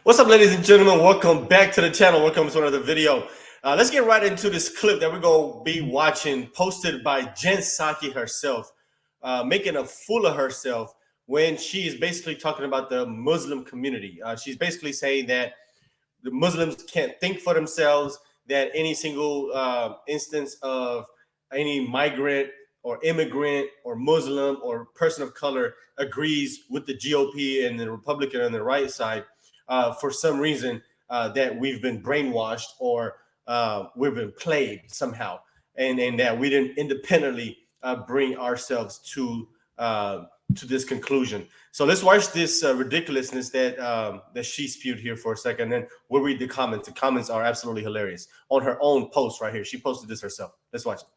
What's up, ladies and gentlemen? Welcome back to the channel. Welcome to another video. Let's get right into this clip that we're going to be watching, posted by Psaki herself, making a fool of herself when she is basically talking about the Muslim community. She's basically saying that the Muslims can't think for themselves, that any single instance of any migrant or immigrant or Muslim or person of color agrees with the GOP and the Republican on the right side. For some reason that we've been brainwashed or we've been played somehow, and that we didn't independently bring ourselves to this conclusion. So let's watch this ridiculousness that she spewed here for a second, and we'll read the comments. The comments are absolutely hilarious on her own post right here. She posted this herself. Let's watch it.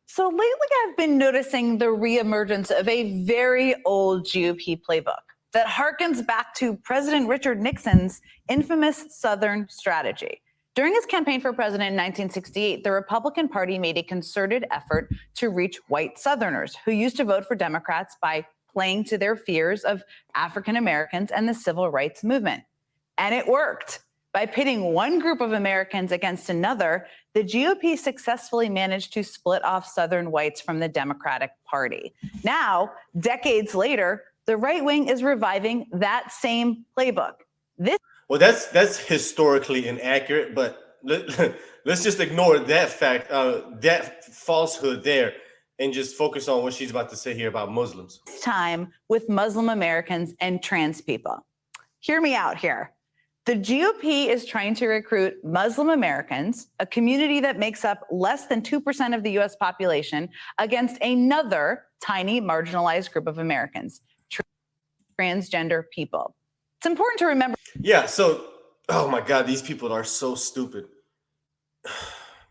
So lately, I've been noticing the reemergence of a very old GOP playbook that harkens back to President Richard Nixon's infamous Southern strategy. During his campaign for president in 1968, the Republican Party made a concerted effort to reach white Southerners who used to vote for Democrats by playing to their fears of African Americans and the civil rights movement. And it worked. By pitting one group of Americans against another, the GOP successfully managed to split off Southern whites from the Democratic Party. Now, decades later, the right wing is reviving that same playbook. Well, that's historically inaccurate, but let's just ignore that fact, that falsehood there, and just focus on what she's about to say here about Muslims. This time with Muslim Americans and trans people. Hear me out here. The GOP is trying to recruit Muslim Americans, a community that makes up less than 2% of the U.S. population, against another tiny marginalized group of Americans, transgender people. It's important to remember. Yeah, so, oh my God, these people are so stupid.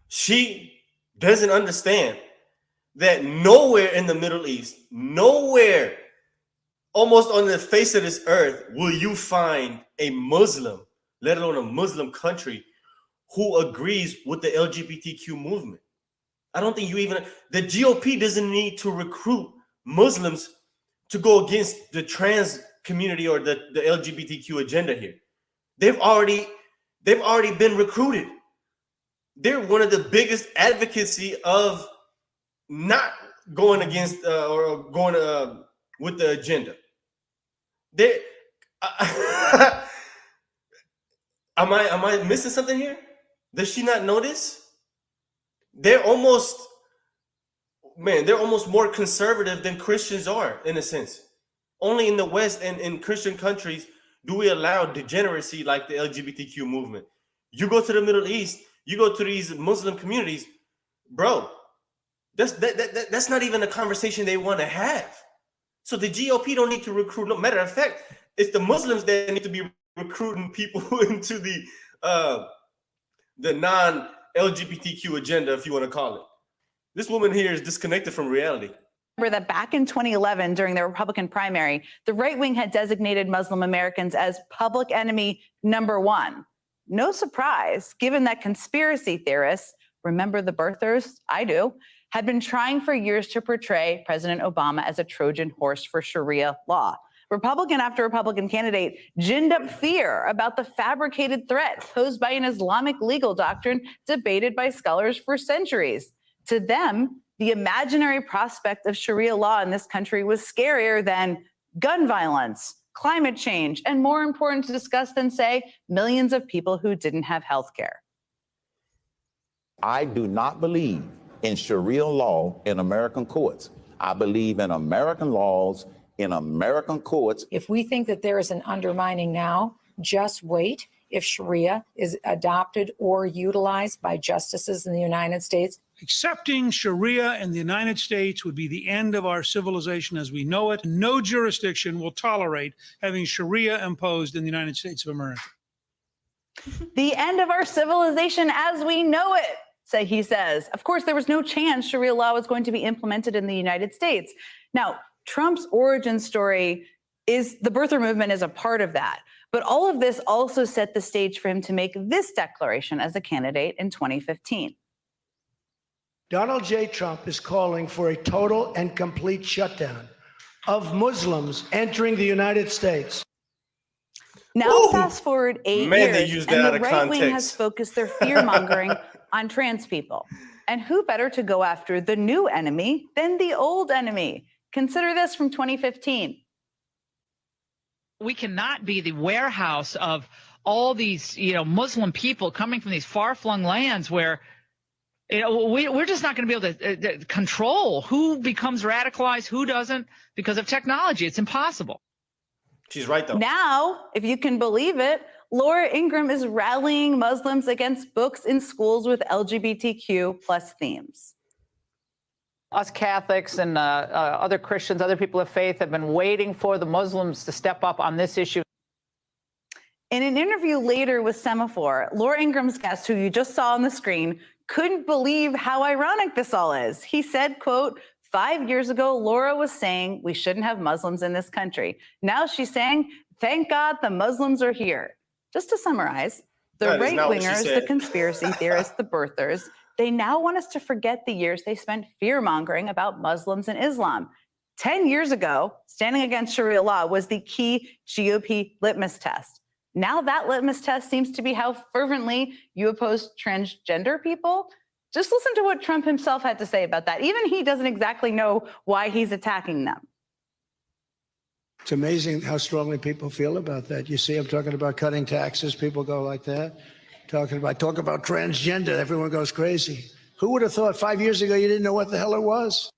She doesn't understand that nowhere in the Middle East, nowhere almost on the face of this earth will you find a Muslim, let alone a Muslim country, who agrees with the LGBTQ movement. I don't think the GOP doesn't need to recruit Muslims to go against the trans community or the LGBTQ agenda here. They've already been recruited. They're one of the biggest advocacy of not going against or going with the agenda. Am I missing something here? Does she not notice? They're almost more conservative than Christians are, in a sense. Only in the West and in Christian countries do we allow degeneracy like the LGBTQ movement. You go to the Middle East, you go to these Muslim communities, bro, that's not even a conversation they want to have. So the GOP don't need to recruit. No matter of fact, it's the Muslims that need to be recruiting people into the non-LGBTQ agenda, if you want to call it. This woman here is disconnected from reality. Remember that back in 2011, during the Republican primary, the right wing had designated Muslim Americans as public enemy number one. No surprise, given that conspiracy theorists, remember the birthers? I do, had been trying for years to portray President Obama as a Trojan horse for Sharia law. Republican after Republican candidate ginned up fear about the fabricated threat posed by an Islamic legal doctrine debated by scholars for centuries. To them, the imaginary prospect of Sharia law in this country was scarier than gun violence, climate change, and more important to discuss than, say, millions of people who didn't have health care. I do not believe in Sharia law in American courts. I believe in American laws in American courts. If we think that there is an undermining now, just wait. If Sharia is adopted or utilized by justices in the United States. Accepting Sharia in the United States would be the end of our civilization as we know it. No jurisdiction will tolerate having Sharia imposed in the United States of America. The end of our civilization as we know it, he says. Of course, there was no chance Sharia law was going to be implemented in the United States. Now, Trump's origin story is the birther movement is a part of that. But all of this also set the stage for him to make this declaration as a candidate in 2015. Donald J. Trump is calling for a total and complete shutdown of Muslims entering the United States. Now, Ooh, fast forward 8 man, they years, used that and out the of right wing has context. focused their fear-mongering on trans people. And who better to go after the new enemy than the old enemy? Consider this from 2015. We cannot be the warehouse of all these, Muslim people coming from these far-flung lands where, we're just not going to be able to control who becomes radicalized, who doesn't, because of technology. It's impossible. She's right, though. Now, if you can believe it, Laura Ingraham is rallying Muslims against books in schools with LGBTQ plus themes. Us Catholics and other Christians, other people of faith have been waiting for the Muslims to step up on this issue. In an interview later with Semaphore, Laura Ingraham's guest, who you just saw on the screen, couldn't believe how ironic this all is. He said, quote, 5 years ago, Laura was saying we shouldn't have Muslims in this country. Now she's saying, thank God the Muslims are here. Just to summarize, the That is not what she right-wingers, the said. conspiracy theorists, the birthers, they now want us to forget the years they spent fear-mongering about Muslims and Islam. 10 years ago, standing against Sharia law was the key GOP litmus test. Now that litmus test seems to be how fervently you oppose transgender people. Just listen to what Trump himself had to say about that. Even he doesn't exactly know why he's attacking them. It's amazing how strongly people feel about that. You see, I'm talking about cutting taxes. People go like that. Talk about transgender. Everyone goes crazy. Who would have thought 5 years ago you didn't know what the hell it was?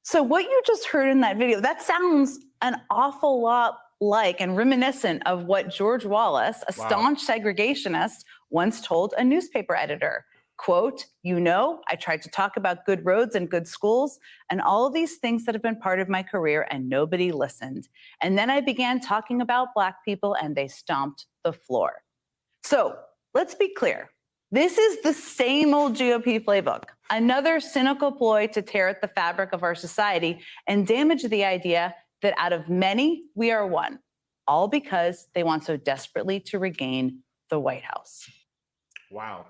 So what you just heard in that video, that sounds an awful lot like and reminiscent of what George Wallace, a staunch segregationist, once told a newspaper editor. Quote, I tried to talk about good roads and good schools and all of these things that have been part of my career and nobody listened. And then I began talking about Black people and they stomped the floor. So let's be clear. This is the same old GOP playbook, another cynical ploy to tear at the fabric of our society and damage the idea that out of many, we are one, all because they want so desperately to regain the White House. Wow.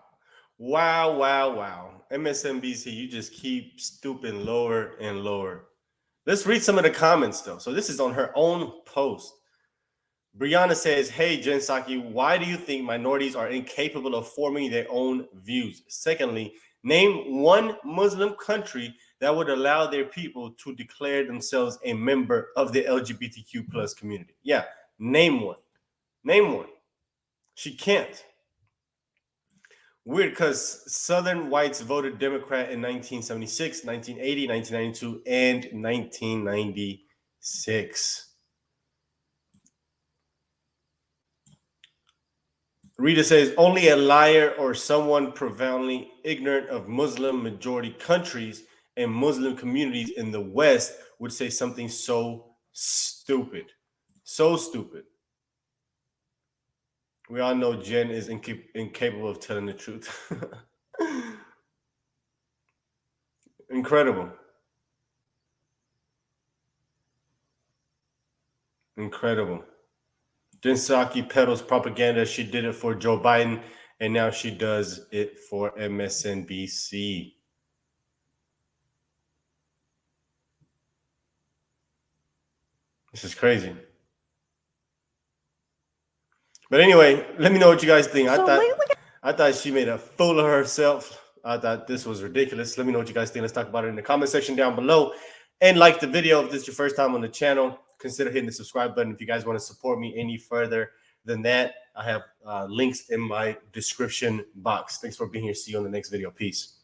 Wow, wow, wow. MSNBC, you just keep stooping lower and lower. Let's read some of the comments, though. So this is on her own post. Brianna says, hey, Jen Psaki, why do you think minorities are incapable of forming their own views? Secondly, name one Muslim country that would allow their people to declare themselves a member of the LGBTQ plus community. Yeah, name one. Name one. She can't. Weird, because Southern whites voted Democrat in 1976, 1980, 1992, and 1996. Rita says, only a liar or someone profoundly ignorant of Muslim majority countries and Muslim communities in the West would say something so stupid. So stupid. We all know Jen is incapable of telling the truth. Incredible. Incredible. Jen Psaki peddles propaganda. She did it for Joe Biden, and now she does it for MSNBC. This is crazy. But anyway, let me know what you guys think. I thought she made a fool of herself. I thought this was ridiculous. Let me know what you guys think. Let's talk about it in the comment section down below. And like the video if this is your first time on the channel. Consider hitting the subscribe button if you guys want to support me any further than that. I have links in my description box. Thanks for being here. See you on the next video. Peace.